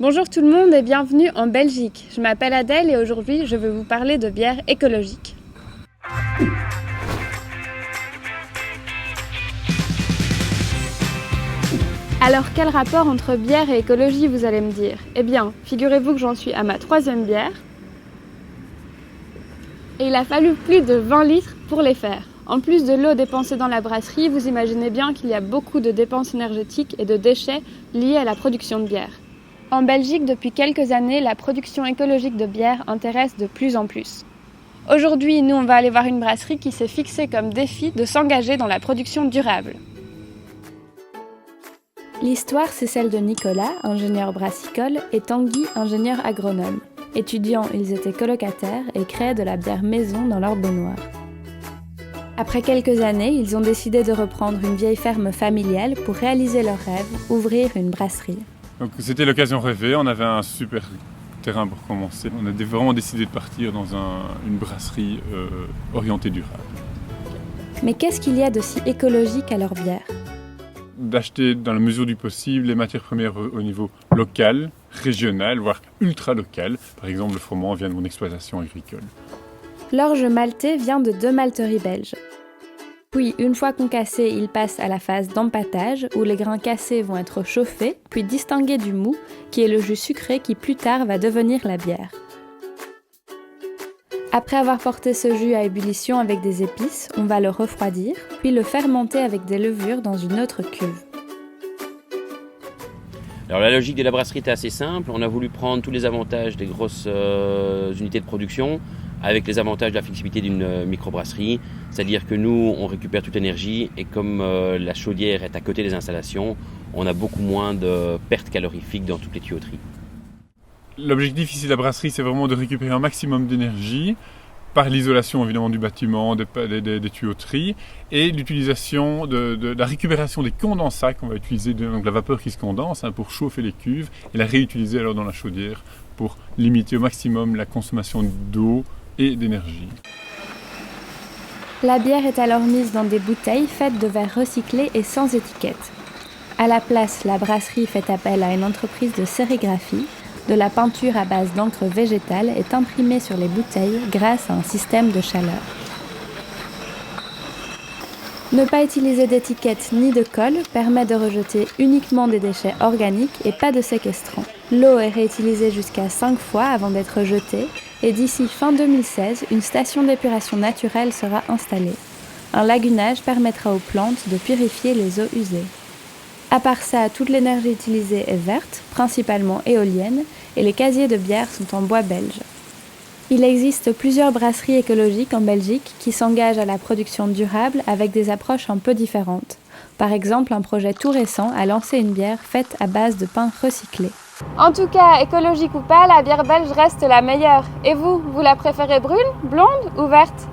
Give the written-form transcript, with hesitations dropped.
Bonjour tout le monde et bienvenue en Belgique. Je m'appelle Adèle et aujourd'hui je vais vous parler de bière écologique. Alors quel rapport entre bière et écologie vous allez me dire? Eh bien, figurez-vous que j'en suis à ma 3e bière et il a fallu plus de 20 litres pour les faire. En plus de l'eau dépensée dans la brasserie, vous imaginez bien qu'il y a beaucoup de dépenses énergétiques et de déchets liés à la production de bière. En Belgique, depuis quelques années, la production écologique de bière intéresse de plus en plus. Aujourd'hui, nous, on va aller voir une brasserie qui s'est fixée comme défi de s'engager dans la production durable. L'histoire, c'est celle de Nicolas, ingénieur brassicole, et Tanguy, ingénieur agronome. Étudiants, ils étaient colocataires et créaient de la bière maison dans leur baignoire. Après quelques années, ils ont décidé de reprendre une vieille ferme familiale pour réaliser leur rêve, ouvrir une brasserie. Donc c'était l'occasion rêvée, on avait un super terrain pour commencer. On a vraiment décidé de partir dans une brasserie orientée durable. Mais qu'est-ce qu'il y a de si écologique à leur bière ? D'acheter dans la mesure du possible les matières premières au niveau local, régional, voire ultra local. Par exemple, le froment vient de mon exploitation agricole. L'orge maltais vient de 2 malteries belges. Puis, une fois concassés, il passe à la phase d'empâtage, où les grains cassés vont être chauffés, puis distingués du mou, qui est le jus sucré qui plus tard va devenir la bière. Après avoir porté ce jus à ébullition avec des épices, on va le refroidir, puis le fermenter avec des levures dans une autre cuve. Alors la logique de la brasserie était assez simple, on a voulu prendre tous les avantages des grosses unités de production, avec les avantages de la flexibilité d'une microbrasserie, c'est-à-dire que nous, on récupère toute l'énergie et comme la chaudière est à côté des installations, on a beaucoup moins de pertes calorifiques dans toutes les tuyauteries. L'objectif ici de la brasserie, c'est vraiment de récupérer un maximum d'énergie par l'isolation évidemment du bâtiment, des tuyauteries et l'utilisation de la récupération des condensats qu'on va utiliser, donc la vapeur qui se condense pour chauffer les cuves et la réutiliser alors dans la chaudière pour limiter au maximum la consommation d'eau et d'énergie. La bière est alors mise dans des bouteilles faites de verre recyclé et sans étiquette. À la place, la brasserie fait appel à une entreprise de sérigraphie. De la peinture à base d'encre végétale est imprimée sur les bouteilles grâce à un système de chaleur. Ne pas utiliser d'étiquette ni de colle permet de rejeter uniquement des déchets organiques et pas de séquestrants. L'eau est réutilisée jusqu'à 5 fois avant d'être jetée et d'ici fin 2016, une station d'épuration naturelle sera installée. Un lagunage permettra aux plantes de purifier les eaux usées. À part ça, toute l'énergie utilisée est verte, principalement éolienne, et les casiers de bière sont en bois belge. Il existe plusieurs brasseries écologiques en Belgique qui s'engagent à la production durable avec des approches un peu différentes. Par exemple, un projet tout récent a lancé une bière faite à base de pain recyclé. En tout cas, écologique ou pas, la bière belge reste la meilleure. Et vous, vous la préférez brune, blonde ou verte ?